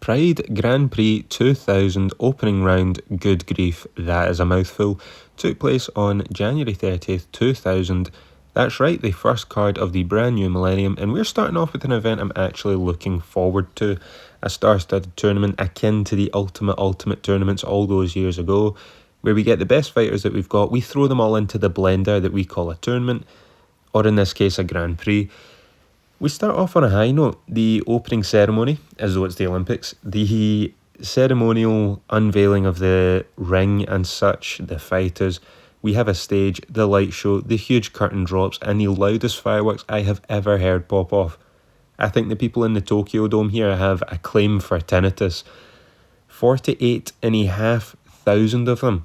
Pride Grand Prix 2000 opening round, good grief, that is a mouthful, took place on January 30th, 2000. That's right, the first card of the brand new millennium, and we're starting off with an event I'm actually looking forward to. A star-studded tournament akin to the Ultimate tournaments all those years ago, where we get the best fighters that we've got, we throw them all into the blender that we call a tournament, or in this case a Grand Prix. We start off on a high note. The opening ceremony, as though it's the Olympics, the ceremonial unveiling of the ring and such, the fighters. We have a stage, the light show, the huge curtain drops, and the loudest fireworks I have ever heard pop off. I think the people in the Tokyo Dome here have a claim for tinnitus. 48,500 of them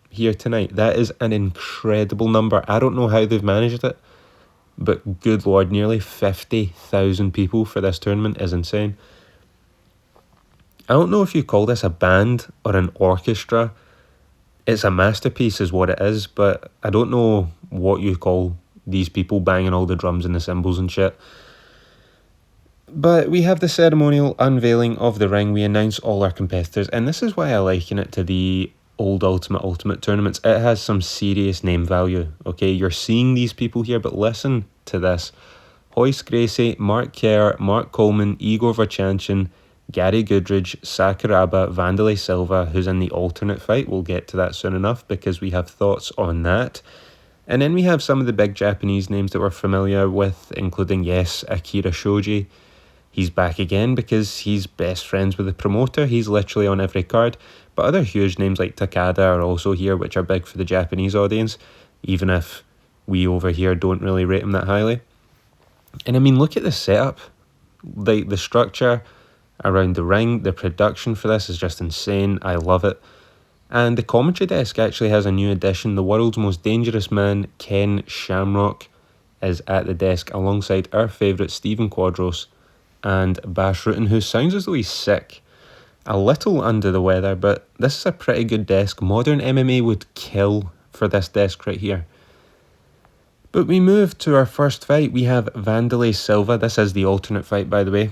here tonight. That is an incredible number. I don't know how they've managed it, but good lord, nearly 50,000 people for this tournament is insane. I don't know if you call this a band or an orchestra. It's a masterpiece is what it is, but I don't know what you call these people banging all the drums and the cymbals and shit. But we have the ceremonial unveiling of the ring. We announce all our competitors, and this is why I liken it to the old Ultimate tournaments. It has some serious name value, okay? You're seeing these people here, but listen to this. Royce Gracie, Kerr, Coleman, Igor Vovchanchyn, Gary Goodridge, Sakuraba, Wanderlei Silva, who's in the alternate fight. We'll get to that soon enough because we have thoughts on that. And then we have some of the big Japanese names that we're familiar with, including, yes, Akira Shoji. He's back again because he's best friends with the promoter. He's literally on every card. But other huge names like Takada are also here, which are big for the Japanese audience, even if we over here don't really rate him that highly. And I mean, look at the setup. Like, the structure around the ring, the production for this is just insane. I love it. And the commentary desk actually has a new addition. The world's most dangerous man, Ken Shamrock, is at the desk alongside our favourite Stephen Quadros and Bash Rutten, who sounds as though he's sick. A little under the weather, but this is a pretty good desk. Modern MMA would kill for this desk right here. But we move to our first fight. We have Wanderlei Silva. This is the alternate fight, by the way.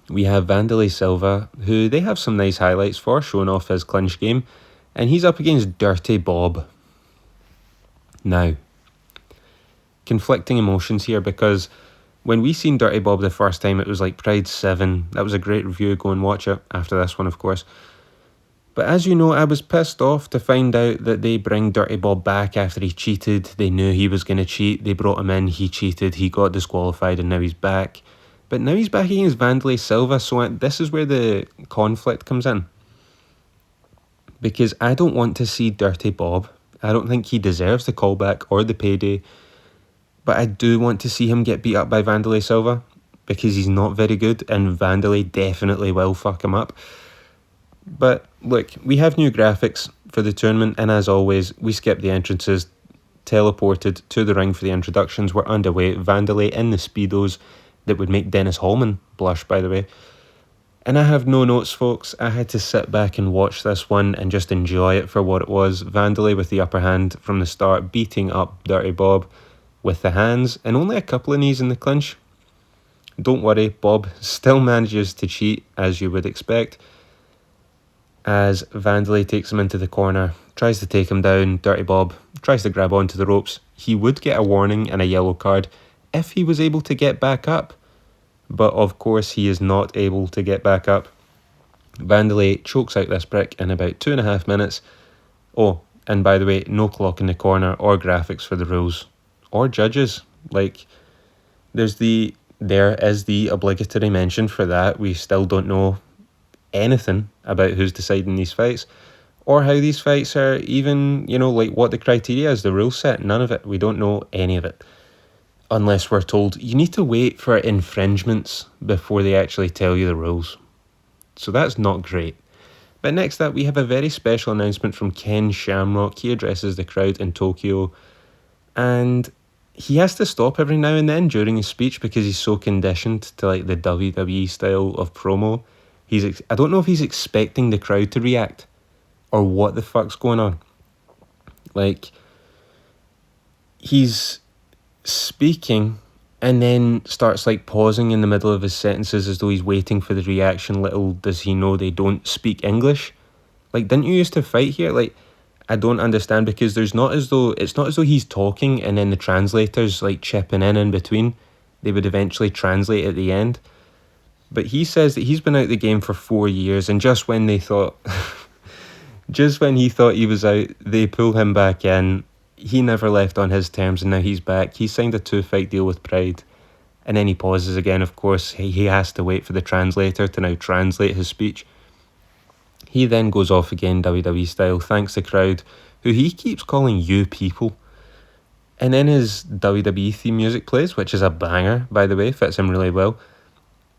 We have Wanderlei Silva, who they have some nice highlights for, showing off his clinch game. And he's up against Dirty Bob. Now, conflicting emotions here, because when we seen Dirty Bob the first time, it was like Pride 7. That was a great review. Go and watch it after this one, of course. But as you know, I was pissed off to find out that they bring Dirty Bob back after he cheated. They knew he was going to cheat. They brought him in. He cheated. He got disqualified, and now he's back. But now he's back against Wanderlei Silva, so this is where the conflict comes in. Because I don't want to see Dirty Bob. I don't think he deserves the callback or the payday. But I do want to see him get beat up by Wanderlei Silva, because he's not very good, and Wanderlei definitely will fuck him up. But look, we have new graphics for the tournament, and as always, we skip the entrances, teleported to the ring for the introductions. We're underway. Wanderlei in the Speedos that would make Dennis Hallman blush, by the way. And I have no notes, folks. I had to sit back and watch this one and just enjoy it for what it was. Wanderlei with the upper hand from the start, beating up Dirty Bob with the hands, and only a couple of knees in the clinch. Don't worry, Bob still manages to cheat, as you would expect, as Wanderlei takes him into the corner, tries to take him down. Dirty Bob tries to grab onto the ropes. He would get a warning and a yellow card if he was able to get back up, but of course he is not able to get back up. Wanderlei chokes out this prick in about 2.5 minutes. Oh, and by the way, no clock in the corner or graphics for the rules. Or judges. Like, there is the obligatory mention for that. We still don't know anything about who's deciding these fights, or how these fights are even, like what the criteria is, the rule set. None of it. We don't know any of it. Unless we're told, you need to wait for infringements before they actually tell you the rules. So that's not great. But next up, we have a very special announcement from Ken Shamrock. He addresses the crowd in Tokyo, and he has to stop every now and then during his speech because he's so conditioned to like the WWE style of promo. I don't know if he's expecting the crowd to react or what the fuck's going on. Like, he's speaking and then starts like pausing in the middle of his sentences as though he's waiting for the reaction. Little does he know they don't speak English. Like, didn't you used to fight here? Like, I don't understand, because it's not as though he's talking and then the translators like chipping in between. They would eventually translate at the end. But he says that he's been out of the game for 4 years, and just when they thought just when he thought he was out, they pull him back in. He never left on his terms, and now he's back. He signed a 2-fight deal with Pride. And then he pauses again, of course. He has to wait for the translator to now translate his speech. He then goes off again, WWE style, thanks the crowd, who he keeps calling you people. And then his WWE theme music plays, which is a banger, by the way, fits him really well.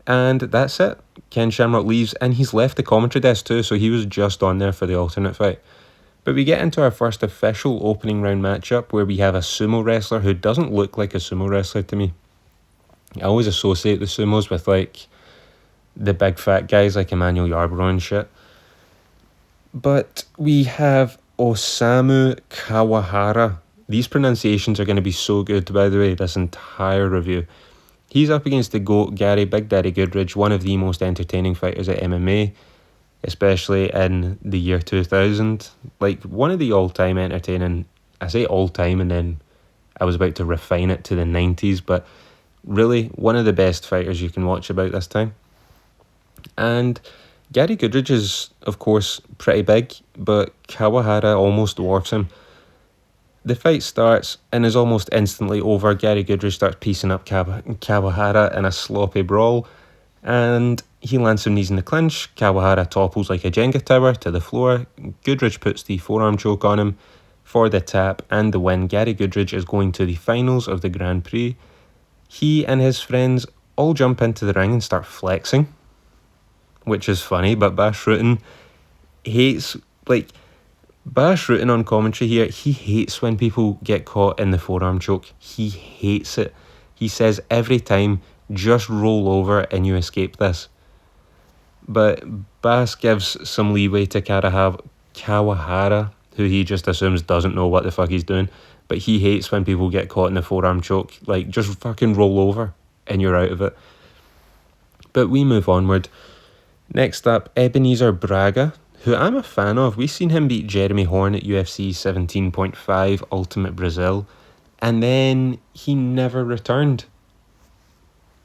And that's it. Ken Shamrock leaves, and he's left the commentary desk too, so he was just on there for the alternate fight. But we get into our first official opening round matchup, where we have a sumo wrestler who doesn't look like a sumo wrestler to me. I always associate the sumos with like the big fat guys like Emmanuel Yarborough and shit. But we have Osamu Kawahara. These pronunciations are going to be so good, by the way, this entire review. He's up against the GOAT, Gary Big Daddy Goodridge, one of the most entertaining fighters at MMA, especially in the year 2000. Like, one of the all-time entertaining, I say all-time, and then I was about to refine it to the 90s, but really, one of the best fighters you can watch about this time. And Gary Goodridge is, of course, pretty big, but Kawahara almost dwarfs him. The fight starts and is almost instantly over. Gary Goodridge starts piecing up Kawahara in a sloppy brawl, and he lands some knees in the clinch. Kawahara topples like a Jenga tower to the floor. Goodridge puts the forearm choke on him for the tap and the win. Gary Goodridge is going to the finals of the Grand Prix. He and his friends all jump into the ring and start flexing, which is funny, but Bash Rutten hates, like, Bash Rutten on commentary here, he hates when people get caught in the forearm choke. He hates it. He says every time, just roll over and you escape this. But Bass gives some leeway to Kawahara, who he just assumes doesn't know what the fuck he's doing. But he hates when people get caught in the forearm choke. Like, just fucking roll over and you're out of it. But we move onward. Next up, Ebenezer Braga, who I'm a fan of. We've seen him beat Jeremy Horn at UFC 17.5 Ultimate Brazil, and then he never returned.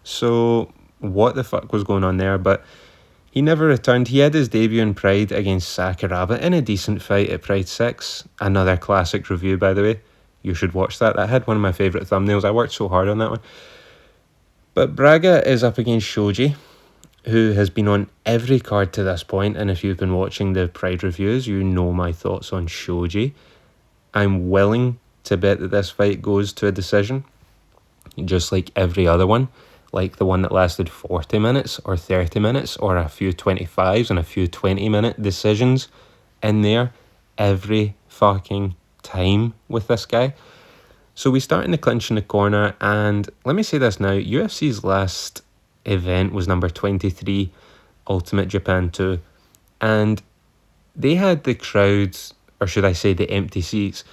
So what the fuck was going on there? But he never returned. He had his debut in Pride against Sakuraba in a decent fight at Pride 6. Another classic review, by the way. You should watch that. That had one of my favourite thumbnails. I worked so hard on that one. But Braga is up against Shoji, who has been on every card to this point, and if you've been watching the Pride reviews, you know my thoughts on Shoji. I'm willing to bet that this fight goes to a decision, just like every other one, like the one that lasted 40 minutes or 30 minutes or a few 25s and a few 20-minute decisions in there every fucking time with this guy. So we start in the clinch in the corner, and let me say this now, UFC's last event was number 23, Ultimate Japan 2, and they had the crowds, or should I say the empty seats,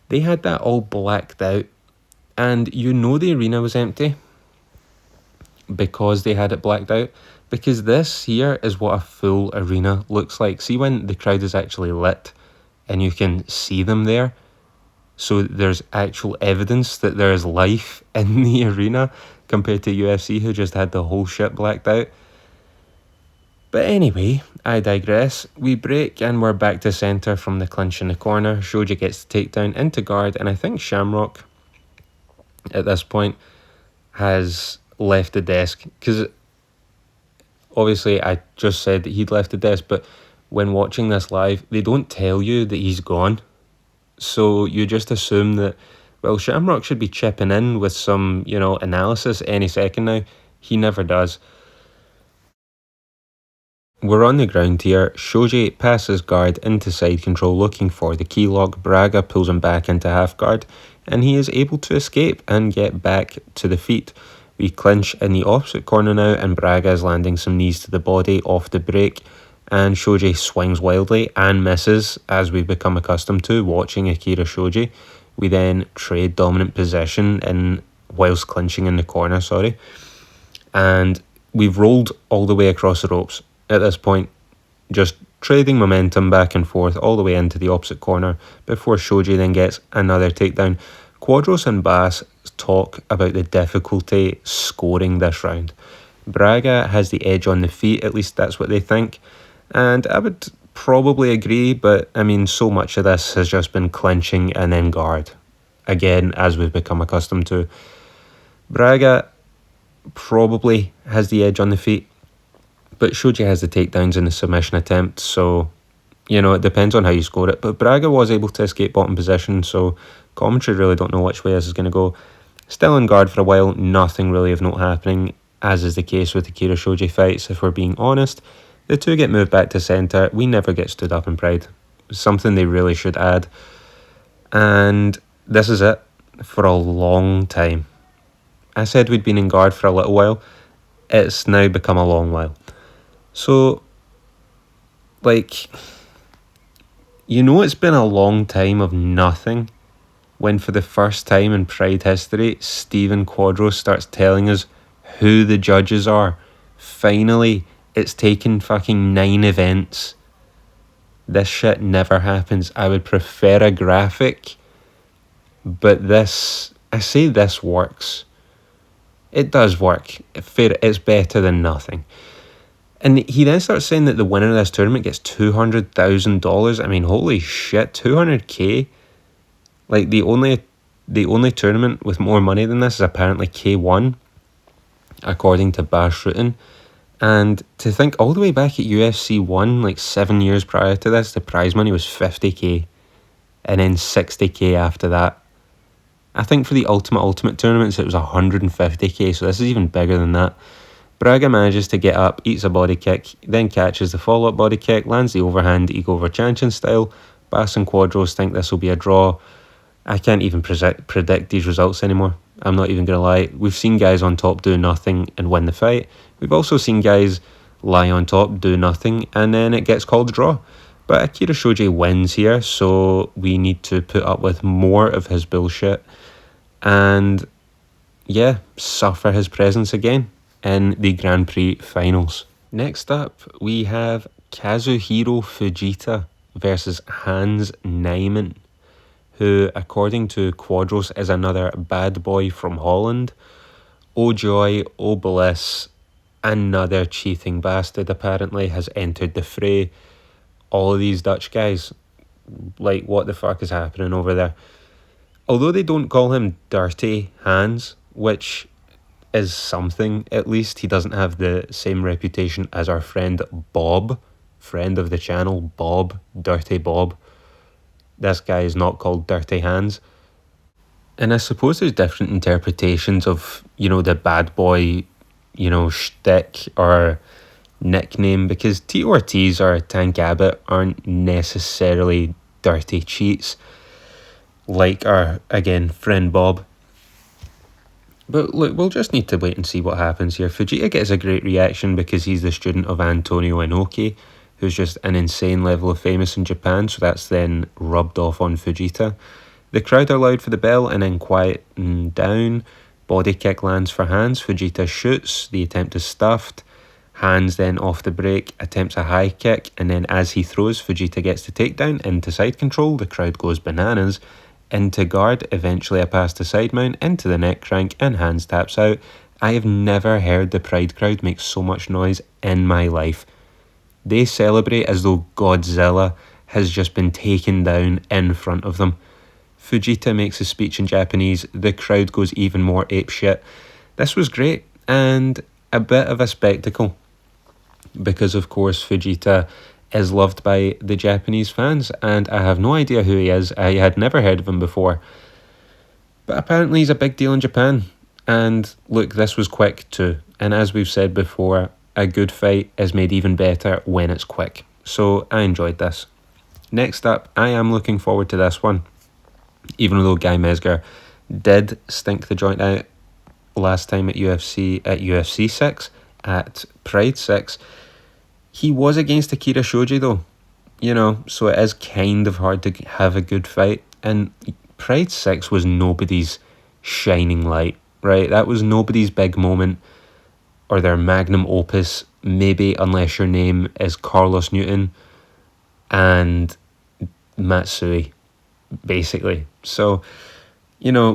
they had that all blacked out, and you know the arena was empty because they had it blacked out, because this here is what a full arena looks like. See when the crowd is actually lit and you can see them there, so there's actual evidence that there is life in the arena, compared to UFC, who just had the whole shit blacked out. But anyway, I digress. We break and we're back to centre from the clinch in the corner. Shoji gets the takedown into guard, and I think Shamrock at this point has left the desk, because obviously I just said that he'd left the desk, but when watching this live, they don't tell you that he's gone. So you just assume that, well, Shamrock should be chipping in with some, analysis any second now. He never does. We're on the ground here. Shoji passes guard into side control looking for the key lock. Braga pulls him back into half guard, and he is able to escape and get back to the feet. We clinch in the opposite corner now, and Braga is landing some knees to the body off the break, and Shoji swings wildly and misses, as we've become accustomed to watching Akira Shoji. We then trade dominant possession in whilst clinching in the corner, and we've rolled all the way across the ropes at this point, just trading momentum back and forth all the way into the opposite corner before Shoji then gets another takedown. Quadros and Bass talk about the difficulty scoring this round. Braga has the edge on the feet, at least that's what they think, and I would probably agree, but I mean, so much of this has just been clinching and then guard, again, as we've become accustomed to. Braga probably has the edge on the feet, but Shoji has the takedowns in the submission attempt, so, you know, it depends on how you score it. But Braga was able to escape bottom position, so commentary really don't know which way this is going to go. Still in guard for a while, nothing really of note happening, as is the case with the Kira Shoji fights, if we're being honest. The two get moved back to centre. We never get stood up in Pride. Something they really should add. And this is it for a long time. I said we'd been in guard for a little while. It's now become a long while. So, like, you know, it's been a long time of nothing when for the first time in Pride history, Stephen Quadros starts telling us who the judges are. Finally, it's taken fucking 9 events. This shit never happens. I would prefer a graphic, but this, I say this works. It does work. Fair, it's better than nothing. And he then starts saying that the winner of this tournament gets $200,000. I mean, holy shit, 200k. Like, the only tournament with more money than this is apparently K1, according to Bash Rutin. And to think all the way back at UFC 1, like 7 years prior to this, the prize money was 50k, and then 60k after that. I think for the Ultimate tournaments it was 150k, so this is even bigger than that. Braga manages to get up, eats a body kick, then catches the follow-up body kick, lands the overhand Igor Vovchanchyn style. Bass and Quadros think this will be a draw. I can't even predict these results anymore. I'm not even going to lie. We've seen guys on top do nothing and win the fight. We've also seen guys lie on top, do nothing, and then it gets called a draw. But Akira Shoji wins here, so we need to put up with more of his bullshit. And yeah, suffer his presence again in the Grand Prix finals. Next up, we have Kazuhiro Fujita versus Hans Nijman, who, according to Quadros, is another bad boy from Holland. Oh joy, oh bliss, another cheating bastard apparently has entered the fray. All of these Dutch guys, like, what the fuck is happening over there? Although they don't call him Dirty Hans, which is something, at least he doesn't have the same reputation as our friend Bob, friend of the channel, Bob, Dirty Bob. This guy is not called Dirty Hands. And I suppose there's different interpretations of, you know, the bad boy, you know, shtick or nickname, because Tito Ortiz or Tank Abbott aren't necessarily dirty cheats like our, again, friend Bob. But look, we'll just need to wait and see what happens here. Fujita gets a great reaction because he's the student of Antonio Inoki, who's just an insane level of famous in Japan, so that's then rubbed off on Fujita. The crowd are loud for the bell and then quieten down. Body kick lands for Hans. Fujita shoots. The attempt is stuffed. Hans then off the break attempts a high kick, and then as he throws, Fujita gets the takedown into side control. The crowd goes bananas. Into guard, eventually a pass to side mount, into the neck crank, and Hans taps out. I have never heard the Pride crowd make so much noise in my life. They celebrate as though Godzilla has just been taken down in front of them. Fujita makes a speech in Japanese. The crowd goes even more apeshit. This was great and a bit of a spectacle because, of course, Fujita is loved by the Japanese fans, and I have no idea who he is. I had never heard of him before, but apparently he's a big deal in Japan. And look, this was quick too, and as we've said before, a good fight is made even better when it's quick, so I enjoyed this. Next up, I am looking forward to this one, even though Guy Mezger did stink the joint out last time at UFC 6, at Pride 6. He was against Akira Shoji though, you know, so it is kind of hard to have a good fight. And Pride 6 was nobody's shining light, right? That was nobody's big moment or their magnum opus, maybe unless your name is Carlos Newton and Matsui, basically. So, you know,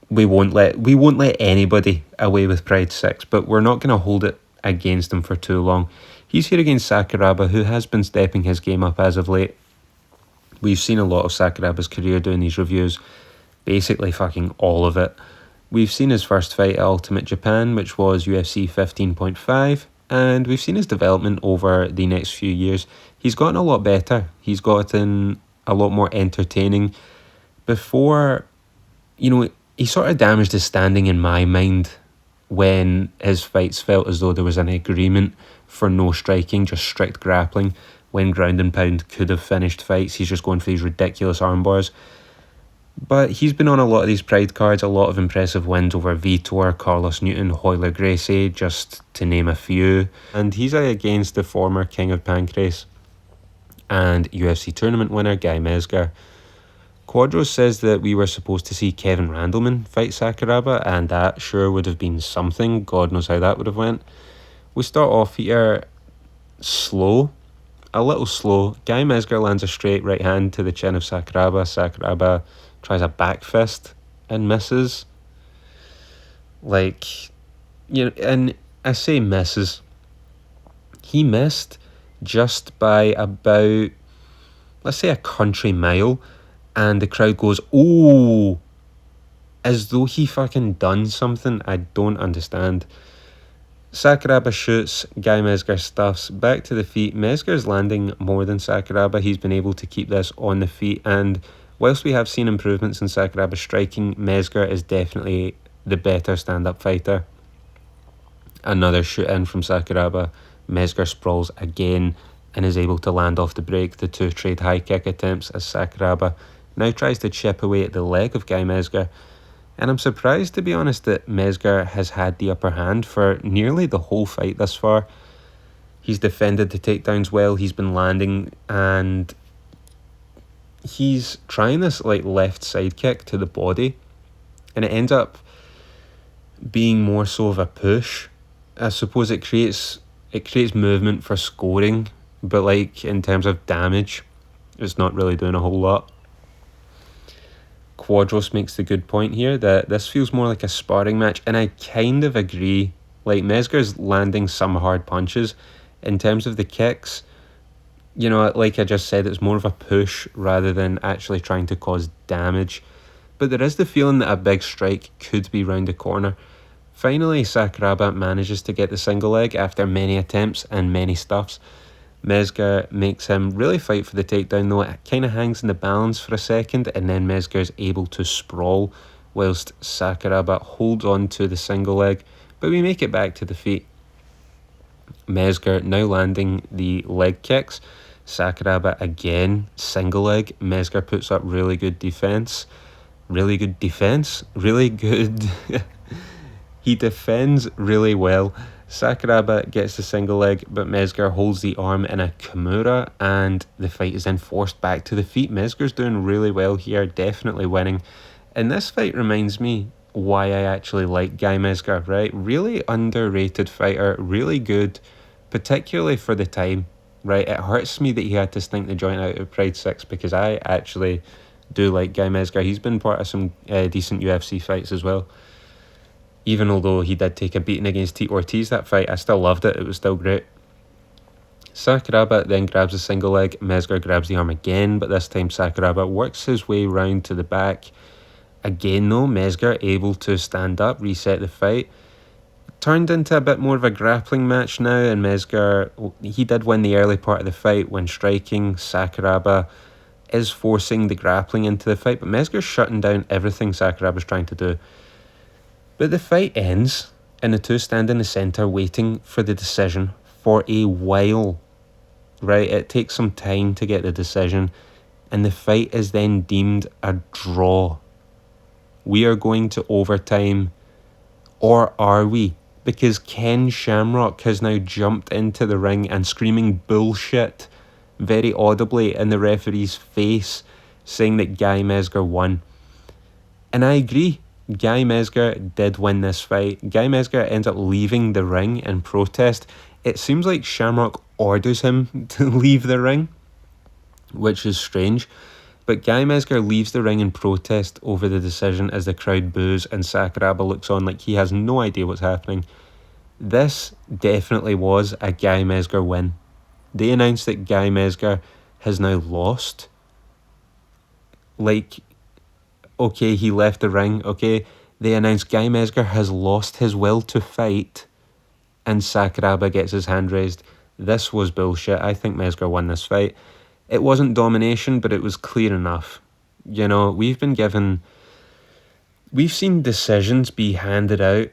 we won't let anybody away with Pride 6, but we're not going to hold it against him for too long. He's here against Sakuraba, who has been stepping his game up as of late. We've seen a lot of Sakuraba's career doing these reviews, basically fucking all of it. We've seen his first fight at Ultimate Japan, which was UFC 15.5, and we've seen his development over the next few years. He's gotten a lot better. He's gotten a lot more entertaining. Before, you know, he sort of damaged his standing in my mind when his fights felt as though there was an agreement for no striking, just strict grappling. When ground and pound could have finished fights, he's just going for these ridiculous arm bars. But he's been on a lot of these Pride cards, a lot of impressive wins over Vitor, Carlos Newton, Royce Gracie, just to name a few. And he's against the former King of Pancrase and UFC tournament winner Guy Mezger. Quadros says that we were supposed to see Kevin Randleman fight Sakuraba, and that sure would have been something. God knows how that would have went. We start off here slow, a little slow. Guy Mezger lands a straight right hand to the chin of Sakuraba. Sakuraba tries a back fist and misses. Like, you know, and I say misses. He missed just by about, let's say, a country mile, and the crowd goes, "Ooh," as though he fucking done something. I don't understand. Sakuraba shoots, Guy Mezger stuffs, back to the feet. Mezger's landing more than Sakuraba. He's been able to keep this on the feet, and whilst we have seen improvements in Sakuraba's striking, Mezger is definitely the better stand-up fighter. Another shoot in from Sakuraba. Mezger sprawls again and is able to land off the break. The two trade high kick attempts as Sakuraba now tries to chip away at the leg of Guy Mezger. And I'm surprised, to be honest, that Mezger has had the upper hand for nearly the whole fight thus far. He's defended the takedowns well, he's been landing, and he's trying this like left side kick to the body, and it ends up being more so of a push. I suppose it creates movement for scoring, but like in terms of damage, it's not really doing a whole lot. Quadros makes the good point here that this feels more like a sparring match, and I kind of agree. Like, Mezger's landing some hard punches. In terms of the kicks, you know, like I just said, it's more of a push rather than actually trying to cause damage. But there is the feeling that a big strike could be round the corner. Finally, Sakuraba manages to get the single leg after many attempts and many stuffs. Mezger makes him really fight for the takedown, though it kind of hangs in the balance for a second, and then Mezger is able to sprawl whilst Sakuraba holds on to the single leg, but we make it back to the feet. Mezger now landing the leg kicks. Sakuraba again, single leg. Mezger puts up really good defense. Really good. He defends really well. Sakuraba gets the single leg, but Mezger holds the arm in a Kimura, and the fight is then forced back to the feet. Mezger's doing really well here, definitely winning. And this fight reminds me why I actually like Guy Mezger, right? Really underrated fighter, really good, particularly for the time, right? It hurts me that he had to stink the joint out of Pride 6, because I actually do like Guy Mezger. He's been part of some decent UFC fights as well. Even although he did take a beating against Tito Ortiz that fight, I still loved it. It was still great. Sakuraba then grabs a single leg. Mezger grabs the arm again, but this time Sakuraba works his way round to the back. Again though, Mezger able to stand up, reset the fight. Turned into a bit more of a grappling match now, and Mezger, he did win the early part of the fight when striking. Sakuraba is forcing the grappling into the fight, but Mezger's shutting down everything Sakuraba's trying to do. But the fight ends, and the two stand in the centre waiting for the decision for a while, right? It takes some time to get the decision, and the fight is then deemed a draw. We are going to overtime, or are we? Because Ken Shamrock has now jumped into the ring and screaming bullshit very audibly in the referee's face, saying that Guy Mezger won. And I agree. Guy Mezger did win this fight. Guy Mezger ends up leaving the ring in protest. It seems like Shamrock orders him to leave the ring, which is strange. But Guy Mezger leaves the ring in protest over the decision as the crowd boos and Sakuraba looks on like he has no idea what's happening. This definitely was a Guy Mezger win. They announced that Guy Mezger has now lost. Like, okay, he left the ring, okay. They announced Guy Mezger has lost his will to fight and Sakuraba gets his hand raised. This was bullshit. I think Mezger won this fight. It wasn't domination, but it was clear enough. You know, we've seen decisions be handed out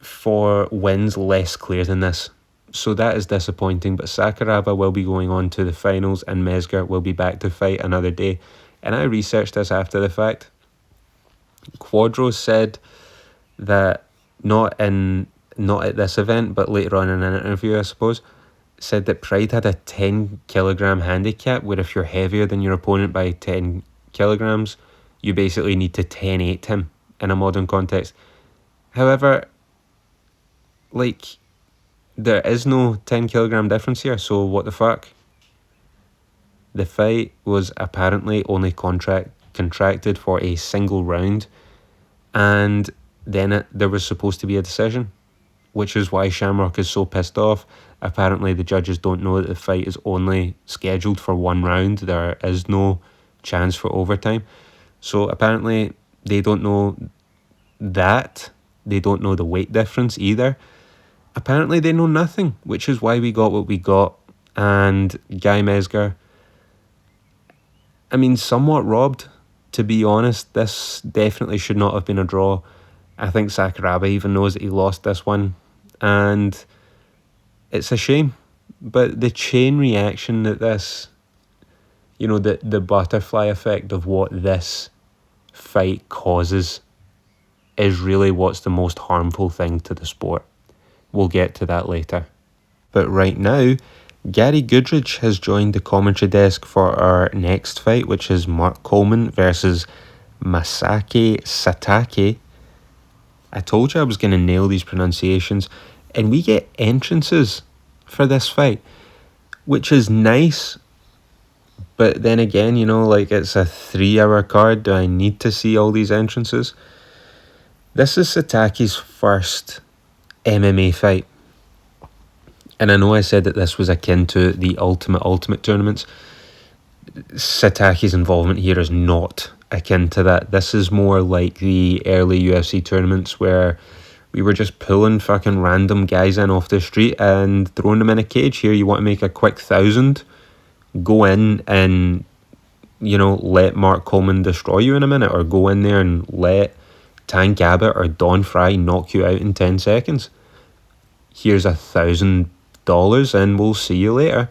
for wins less clear than this. So that is disappointing, but Sakuraba will be going on to the finals and Mezger will be back to fight another day. And I researched this after the fact. Quadro said that not at this event, but later on in an interview, I suppose, said that Pride had a 10 kilogram handicap where if you're heavier than your opponent by 10 kilograms, you basically need to 10-8 him in a modern context. However, like, there is no 10 kilogram difference here, so what the fuck? The fight was apparently only contracted for a single round, and then there was supposed to be a decision, which is why Shamrock is so pissed off. Apparently the judges don't know that the fight is only scheduled for one round. There is no chance for overtime. So apparently they don't know that. They don't know the weight difference either. Apparently they know nothing, which is why we got what we got. And Guy Mezger, I mean, somewhat robbed, to be honest. This definitely should not have been a draw. I think Sakuraba even knows that he lost this one. And it's a shame. But the chain reaction that this, you know, the butterfly effect of what this fight causes is really what's the most harmful thing to the sport. We'll get to that later. But right now, Gary Goodridge has joined the commentary desk for our next fight, which is Mark Coleman versus Masaki Satake. I told you I was going to nail these pronunciations. And we get entrances for this fight, which is nice. But then again, you know, like, it's a 3-hour card. Do I need to see all these entrances? This is Satake's first MMA fight. And I know I said that this was akin to the Ultimate tournaments. Satake's involvement here is not akin to that. This is more like the early UFC tournaments where we were just pulling fucking random guys in off the street and throwing them in a cage. Here you want to make a quick 1,000, go in and, you know, let Mark Coleman destroy you in a minute, or go in there and let Tank Abbott or Don Fry knock you out in 10 seconds. Here's $1,000 and we'll see you later.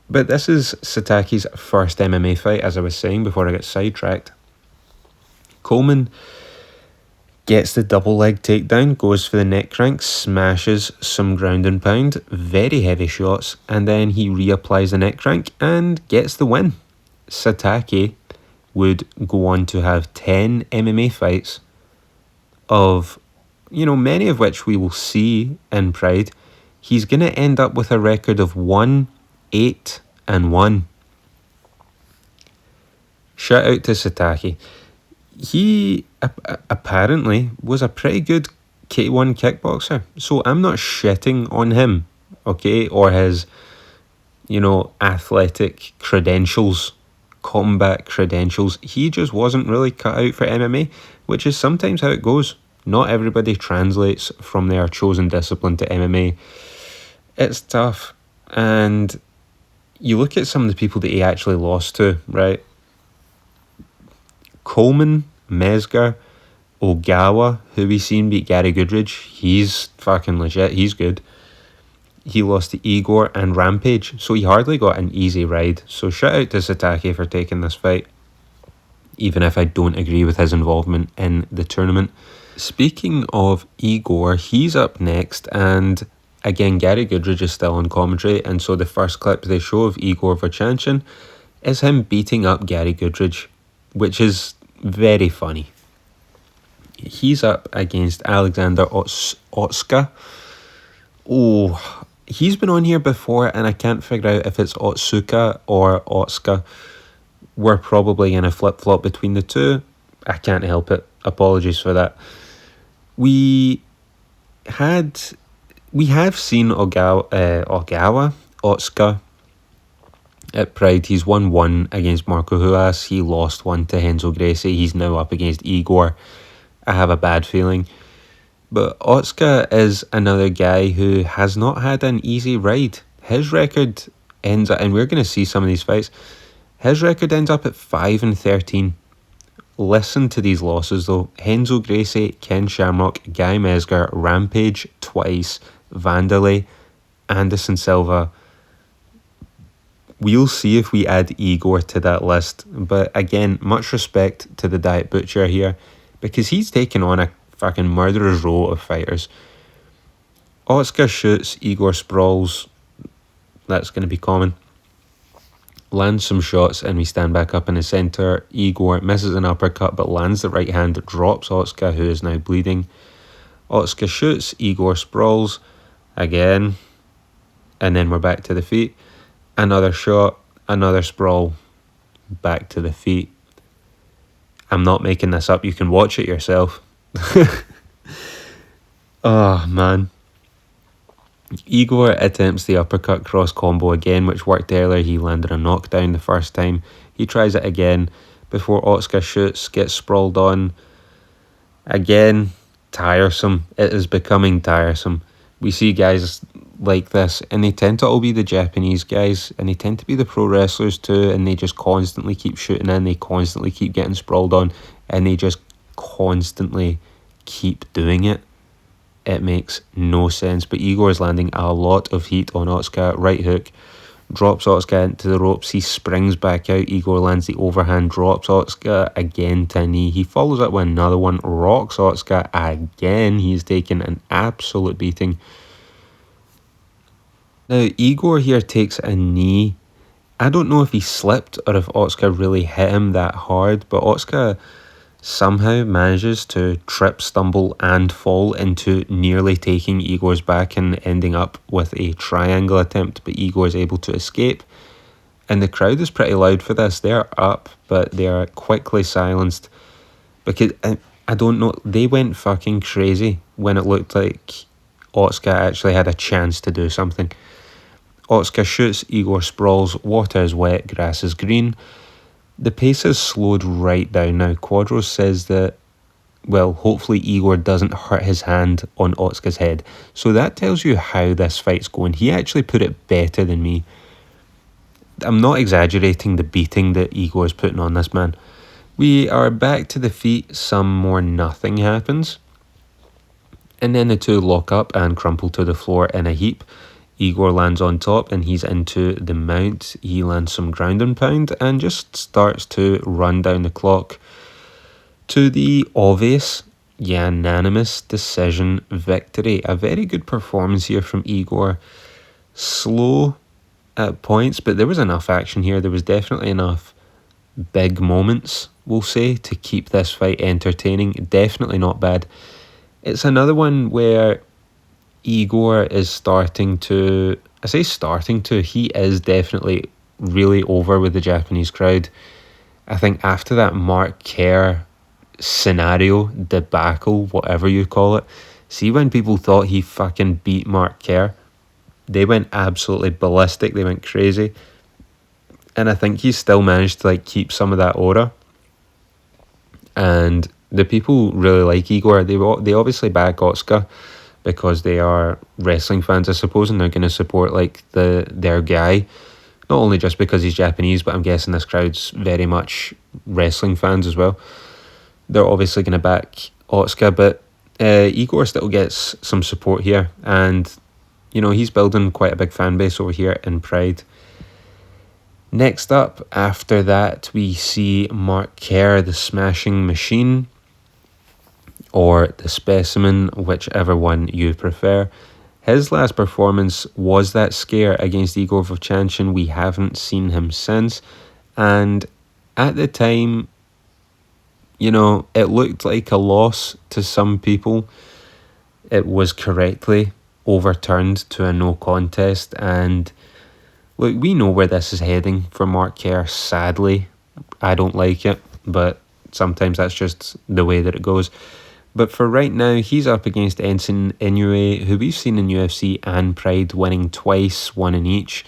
But this is Satake's first MMA fight, as I was saying before I get sidetracked. Coleman gets the double leg takedown, goes for the neck crank, smashes some ground and pound, very heavy shots, and then he reapplies the neck crank and gets the win. Satake would go on to have 10 MMA fights, of, you know, many of which we will see in Pride. He's going to end up with a record of 1-8-1. Shout out to Satake. He apparently was a pretty good K1 kickboxer, so I'm not shitting on him, okay, or his, you know, athletic credentials, combat credentials. He just wasn't really cut out for MMA, which is sometimes how it goes. Not everybody translates from their chosen discipline to MMA. It's tough. And you look at some of the people that he actually lost to, right? Coleman, Mezger, Ogawa, who we seen beat Gary Goodridge. He's fucking legit. He's good. He lost to Igor and Rampage, so he hardly got an easy ride. So shout out to Satake for taking this fight, even if I don't agree with his involvement in the tournament. Speaking of Igor, he's up next, and again, Gary Goodridge is still on commentary, and so the first clip they show of Igor Vovchanchyn is him beating up Gary Goodridge, which is very funny. He's up against Alexander Otska. Oh, he's been on here before, and I can't figure out if it's Otsuka or Otska. We're probably going to flip-flop between the two. I can't help it. Apologies for that. We have seen Ogawa Otsuka at Pride. He's won one against Marco Huas. He lost one to Renzo Gracie. He's now up against Igor. I have a bad feeling. But Otsuka is another guy who has not had an easy ride. His record ends up, and we're going to see some of these fights, his record ends up at 5-13. Listen to these losses though. Renzo Gracie, Ken Shamrock, Guy Mezger, Rampage twice, Vanderlei, Anderson Silva. We'll see if we add Igor to that list. But again, much respect to the Diet Butcher here, because he's taken on a fucking murderer's row of fighters. Otsuka shoots, Igor sprawls. That's going to be common. Lands some shots and we stand back up in the centre. Igor misses an uppercut but lands the right hand, drops Otsuka, who is now bleeding. Otsuka shoots, Igor sprawls again, and then we're back to the feet. Another shot, another sprawl, back to the feet. I'm not making this up, you can watch it yourself. Oh man. Igor attempts the uppercut cross combo again, which worked earlier. He landed a knockdown the first time. He tries it again before Otsuka shoots, gets sprawled on. Again, tiresome. It is becoming tiresome. We see guys like this, and they tend to all be the Japanese guys, and they tend to be the pro wrestlers too, and they just constantly keep shooting in, they constantly keep getting sprawled on, and they just constantly keep doing it. It makes no sense, but Igor is landing a lot of heat on Otsuka. Right hook, drops Otsuka into the ropes, he springs back out, Igor lands the overhand, drops Otsuka again to a knee, he follows up with another one, rocks Otsuka again, he's taken an absolute beating. Now Igor here takes a knee. I don't know if he slipped or if Otsuka really hit him that hard, but Otsuka somehow manages to trip, stumble and fall into nearly taking Igor's back and ending up with a triangle attempt, but Igor is able to escape, and the crowd is pretty loud for this. They're up, but they are quickly silenced because I don't know, they went fucking crazy when it looked like Otsuka actually had a chance to do something. Otsuka shoots, Igor sprawls, water is wet, grass is green. The pace has slowed right down now. Quadros says that, well, hopefully Igor doesn't hurt his hand on Otsuka's head. So that tells you how this fight's going. He actually put it better than me. I'm not exaggerating the beating that Igor is putting on this man. We are back to the feet. Some more nothing happens. And then the two lock up and crumple to the floor in a heap. Igor lands on top and he's into the mount. He lands some ground and pound and just starts to run down the clock to the obvious unanimous decision victory. A very good performance here from Igor. Slow at points, but there was enough action here. There was definitely enough big moments, we'll say, to keep this fight entertaining. Definitely not bad. It's another one where Igor is starting to, I say starting to, he is definitely really over with the Japanese crowd. I think after that Mark Kerr scenario, debacle, whatever you call it, see when people thought he fucking beat Mark Kerr, they went absolutely ballistic, they went crazy. And I think he's still managed to like keep some of that aura. And the people really like Igor. They obviously back Otsuka because they are wrestling fans, I suppose, and they're going to support like their guy, not only just because he's Japanese, but I'm guessing this crowd's very much wrestling fans as well. They're obviously going to back Otsuka, but Igor still gets some support here, and you know, he's building quite a big fan base over here in Pride. Next up, after that, we see Mark Kerr, the Smashing Machine, or the Specimen, whichever one you prefer. His last performance was that scare against Igor Vovchanchyn. We haven't seen him since, and at the time, You know, it looked like a loss to some people. It was correctly overturned to a no contest, and look, we know where this is heading for Mark Kerr, sadly. I don't like it, but sometimes that's just the way that it goes. But for right now, he's up against Enson Inoue, who we've seen in UFC and Pride winning twice, one in each.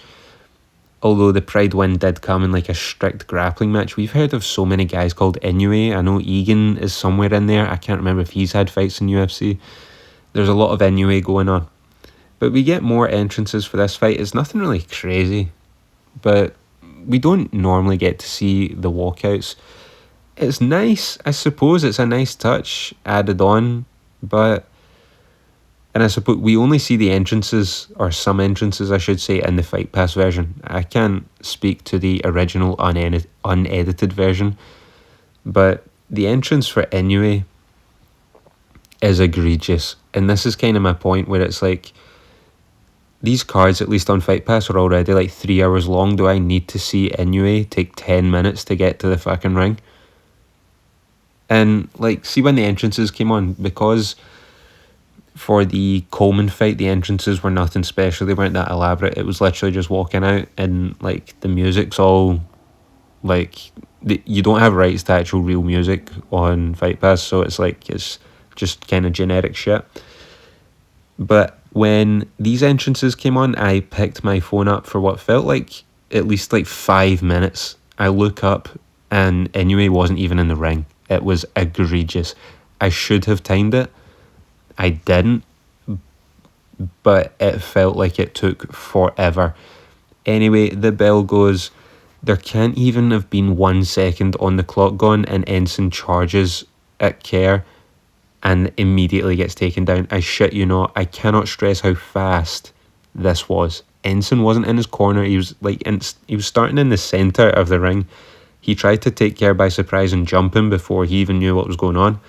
Although the Pride win did come in like a strict grappling match. We've heard of so many guys called Inoue. I know Egan is somewhere in there. I can't remember if he's had fights in UFC. There's a lot of Inoue going on. But we get more entrances for this fight. It's nothing really crazy, but we don't normally get to see the walkouts. It's nice, I suppose. It's a nice touch added on, and I suppose we only see the entrances, or some entrances I should say, in the Fight Pass version. I can't speak to the original unedited version, but the entrance for Inoue is egregious. And this is kind of my point, where it's like, these cards, at least on Fight Pass, are already like 3 hours long. Do I need to see Inoue take 10 minutes to get to the fucking ring? And like, see when the entrances came on, because for the Coleman fight, the entrances were nothing special. They weren't that elaborate. It was literally just walking out, and like the music's all like, you don't have rights to actual real music on Fight Pass, so it's like, it's just kind of generic shit. But when these entrances came on, I picked my phone up for what felt like at least like 5 minutes. I look up and Inoue wasn't even in the ring. It was egregious. I should have timed it. I didn't, but it felt like it took forever. Anyway, the bell goes. There can't even have been 1 second on the clock gone, and Enson charges at Kerr and immediately gets taken down. I shit you not. I cannot stress how fast this was. Enson wasn't in his corner. He was like, he was starting in the centre of the ring. He tried to take Kerr by surprise and jump him before he even knew what was going on.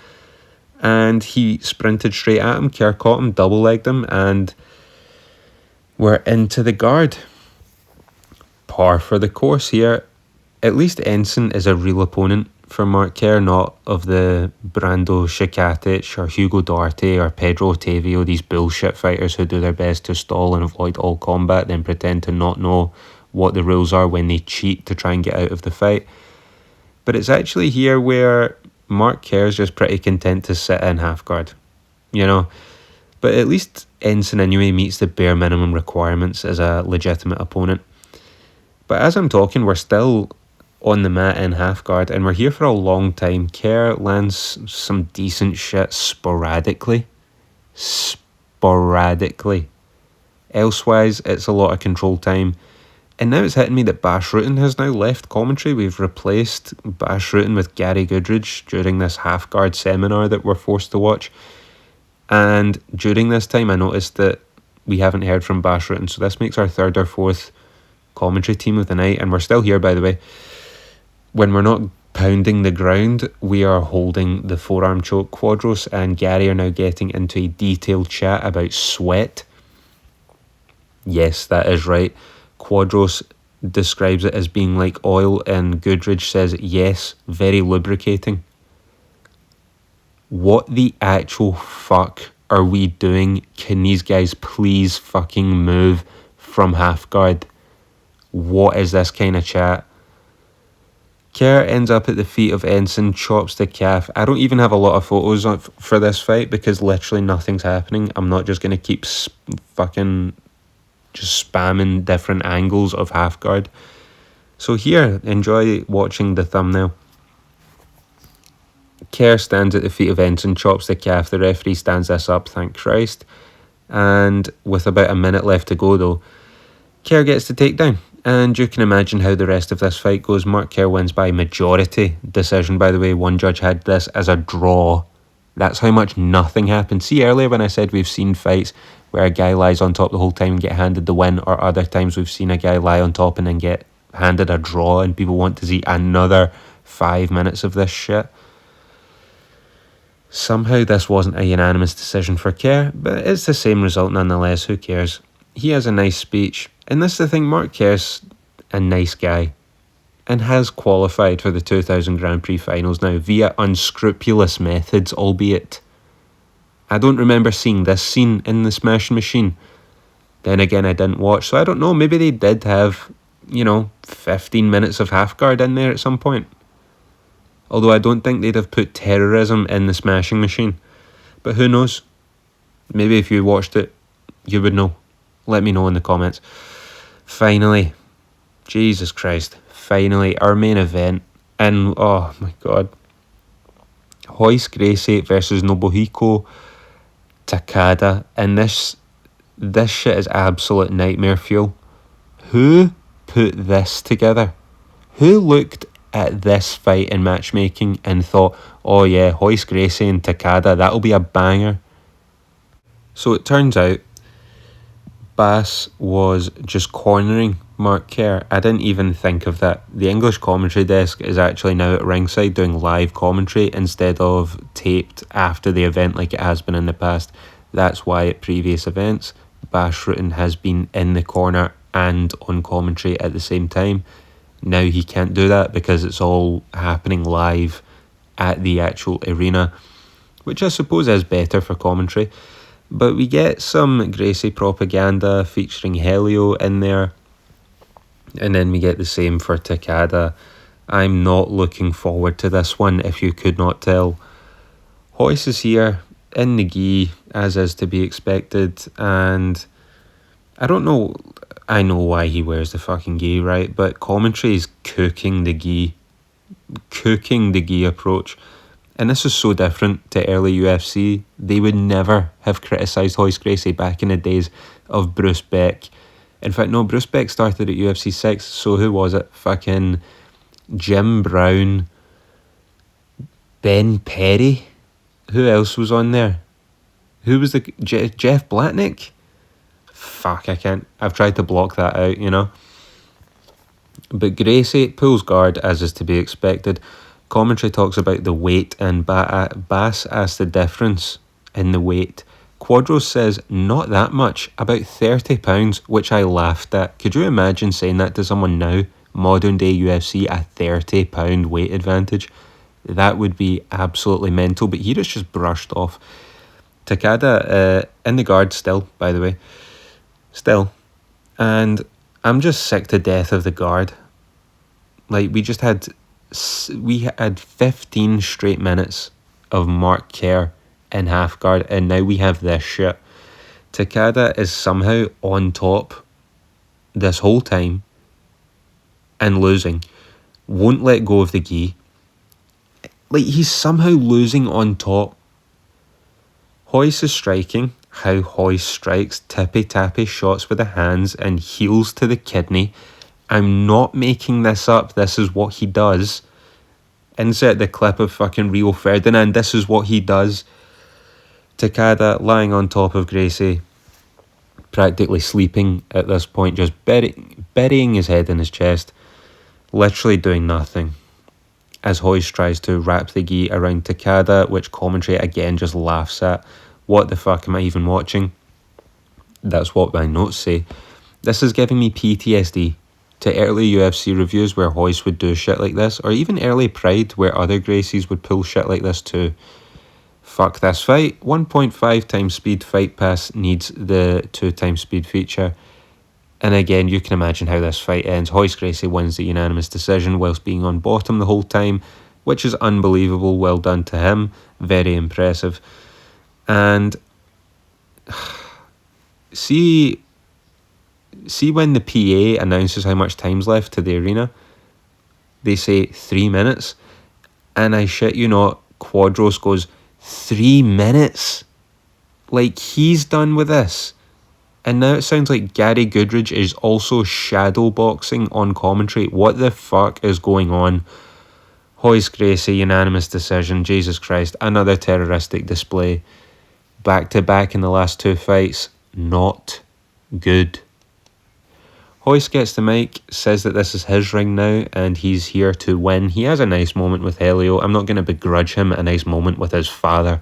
And he sprinted straight at him. Kerr caught him, double-legged him, and we're into the guard. Par for the course here. At least Enson is a real opponent for Mark Kerr, not of the Brando Shikatic or Hugo Duarte or Pedro Otavio, these bullshit fighters who do their best to stall and avoid all combat, then pretend to not know what the rules are when they cheat to try and get out of the fight. But it's actually here where Mark Kerr is just pretty content to sit in half guard, you know. But at least Enson Inoue meets the bare minimum requirements as a legitimate opponent. But as I'm talking, we're still on the mat in half guard, and we're here for a long time. Kerr lands some decent shit sporadically. Elsewise, it's a lot of control time. And now it's hitting me that Bash Rutten has now left commentary. We've replaced Bash Rutten with Gary Goodridge during this half guard seminar that we're forced to watch. And during this time, I noticed that we haven't heard from Bash Rutten, so this makes our third or fourth commentary team of the night, and we're still here, by the way. When we're not pounding the ground, we are holding the forearm choke. Quadros and Gary are now getting into a detailed chat about sweat. Yes, that is right. Quadros describes it as being like oil, and Goodridge says, yes, very lubricating. What the actual fuck are we doing? Can these guys please fucking move from half guard? What is this kind of chat? Kerr ends up at the feet of Enson, chops the calf. I don't even have a lot of photos for this fight because literally nothing's happening. I'm not just going to keep fucking just spamming different angles of half guard. So here, enjoy watching the thumbnail. Kerr stands at the feet of Enson, chops the calf. The referee stands this up, thank Christ. And with about a minute left to go though, Kerr gets the takedown. And you can imagine how the rest of this fight goes. Mark Kerr wins by majority decision, by the way. One judge had this as a draw. That's how much nothing happened. See, earlier when I said we've seen fights where a guy lies on top the whole time and get handed the win, or other times we've seen a guy lie on top and then get handed a draw, and people want to see another 5 minutes of this shit. Somehow this wasn't a unanimous decision for Kerr, but it's the same result nonetheless. Who cares? He has a nice speech. And this is the thing, Mark Kerr's a nice guy. and has qualified for the 2000 Grand Prix finals now via unscrupulous methods, albeit. I don't remember seeing this scene in the Smashing Machine. Then again, I didn't watch, so I don't know. Maybe they did have, 15 minutes of half guard in there at some point. Although I don't think they'd have put terrorism in the Smashing Machine. But who knows? Maybe if you watched it, you would know. Let me know in the comments. Finally, Jesus Christ, finally, our main event. And, oh my God. Royce Gracie versus Nobuhiko Takada. And this shit is absolute nightmare fuel. Who put this together? Who looked at this fight in matchmaking and thought, oh yeah, Royce Gracie and Takada, that'll be a banger? So it turns out Bass was just cornering Mark Kerr. I didn't even think of that. The English commentary desk is actually now at ringside doing live commentary instead of taped after the event like it has been in the past. That's why at previous events, Bass Rutten has been in the corner and on commentary at the same time. Now he can't do that because it's all happening live at the actual arena, which I suppose is better for commentary. But we get some Gracie propaganda featuring Helio in there, and then we get the same for Takada. I'm not looking forward to this one, if you could not tell. Royce is here in the gi, as is to be expected, and I don't know. I know why he wears the fucking gi, right? But commentary is cooking the gi approach. And this is so different to early UFC. They would never have criticised Royce Gracie back in the days of Bruce Beck. In fact, no, Bruce Beck started at UFC 6, so who was it? Fucking Jim Brown, Ben Perry. Who else was on there? Who was the... Jeff Blatnick? Fuck, I can't... I've tried to block that out, But Gracie pulls guard, as is to be expected. Commentary talks about the weight, and Bass asks the difference in the weight. Quadros says, not that much, about 30 pounds, which I laughed at. Could you imagine saying that to someone now? Modern day UFC, a 30 pound weight advantage. That would be absolutely mental, but here it's just brushed off. Takada in the guard still, by the way. Still. And I'm just sick to death of the guard. Like, we had 15 straight minutes of Mark Kerr in half guard, and now we have this shit. Takada is somehow on top this whole time and losing. Won't let go of the gi. Like, he's somehow losing on top. Royce is striking how Royce strikes tippy-tappy shots with the hands and heels to the kidney. I'm not making this up. This is what he does. Insert the clip of fucking Rio Ferdinand. This is what he does. Takada lying on top of Gracie, practically sleeping at this point, just burying his head in his chest, literally doing nothing. As Royce tries to wrap the gi around Takada, which commentary again just laughs at. What the fuck am I even watching? That's what my notes say. This is giving me PTSD to early UFC reviews where Royce would do shit like this, or even early Pride where other Gracies would pull shit like this too. Fuck this fight. 1.5 times speed fight pass needs the 2 times speed feature. And again, you can imagine how this fight ends. Royce Gracie wins the unanimous decision whilst being on bottom the whole time, which is unbelievable. Well done to him. Very impressive. And see when the PA announces how much time's left to the arena, they say 3 minutes, and I shit you not, Quadros goes, 3 minutes? Like, he's done with this. And now it sounds like Gary Goodridge is also shadow boxing on commentary. What the fuck is going on? Royce Gracie, unanimous decision. Jesus Christ, another terroristic display. Back to back in the last 2 fights. Not good. Royce gets the mic, says that this is his ring now, and he's here to win. He has a nice moment with Helio. I'm not going to begrudge him a nice moment with his father.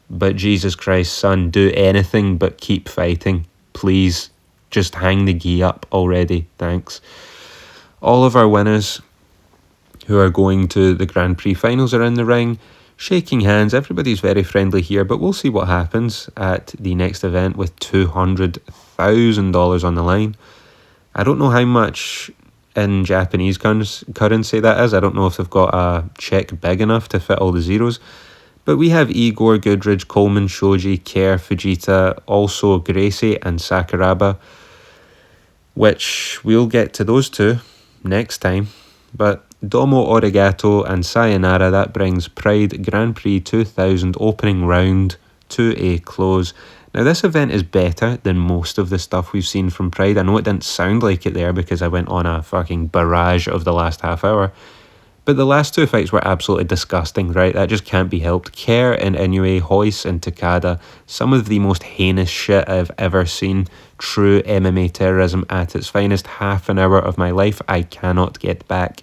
But Jesus Christ, son, do anything but keep fighting. Please, just hang the gi up already. Thanks. All of our winners who are going to the Grand Prix finals are in the ring, shaking hands. Everybody's very friendly here, but we'll see what happens at the next event with $200,000 on the line. I don't know how much in Japanese currency that is. I don't know if they've got a check big enough to fit all the zeros. But we have Igor, Goodridge, Coleman, Shoji, Kerr, Fujita, also Gracie and Sakuraba, which we'll get to those two next time. But Domo Arigato and Sayonara, that brings Pride Grand Prix 2000 opening round to a close. Now, this event is better than most of the stuff we've seen from Pride. I know it didn't sound like it there because I went on a fucking barrage of the last half hour. But the last two fights were absolutely disgusting, right? That just can't be helped. Kerr and Inoue, Royce and Takada, some of the most heinous shit I've ever seen. True MMA terrorism at its finest. Half an hour of my life I cannot get back.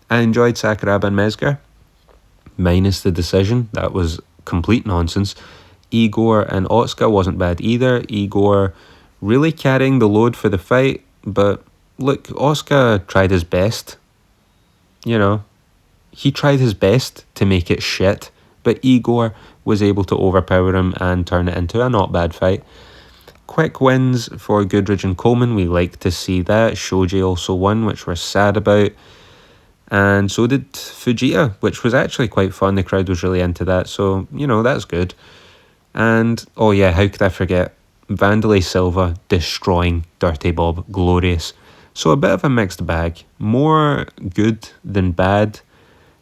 I enjoyed Sakuraba and Mezger, minus the decision. That was complete nonsense. Igor and Otsuka wasn't bad either. Igor really carrying the load for the fight, but look, Otsuka tried his best. You know, he tried his best to make it shit, but Igor was able to overpower him and turn it into a not bad fight. Quick wins for Goodridge and Coleman. We like to see that. Shoji also won, which we're sad about. And so did Fujita, which was actually quite fun. The crowd was really into that. So, you know, that's good. And, oh yeah, how could I forget? Vanderlei Silva destroying Dirty Bob. Glorious. So a bit of a mixed bag. More good than bad.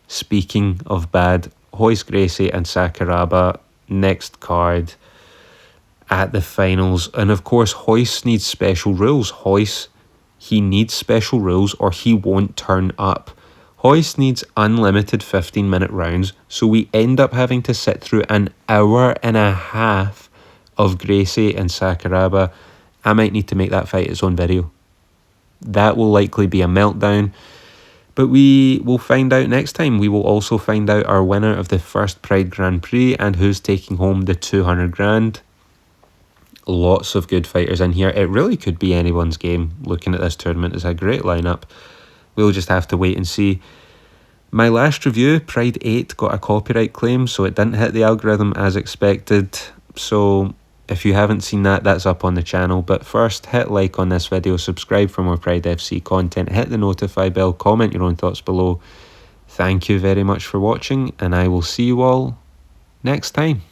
Speaking of bad, Royce Gracie and Sakuraba, next card at the finals. And of course, Royce needs special rules. Royce, he needs special rules or he won't turn up. Royce needs unlimited 15-minute rounds, so we end up having to sit through an hour and a half of Gracie and Sakuraba. I might need to make that fight its own video. That will likely be a meltdown, but we will find out next time. We will also find out our winner of the first Pride Grand Prix and who's taking home the 200 grand. Lots of good fighters in here. It really could be anyone's game. Looking at this tournament, it's a great lineup. We'll just have to wait and see. My last review, Pride 8, got a copyright claim, so it didn't hit the algorithm as expected. So if you haven't seen that, that's up on the channel. But first, hit like on this video, subscribe for more Pride FC content, hit the notify bell, comment your own thoughts below. Thank you very much for watching, and I will see you all next time.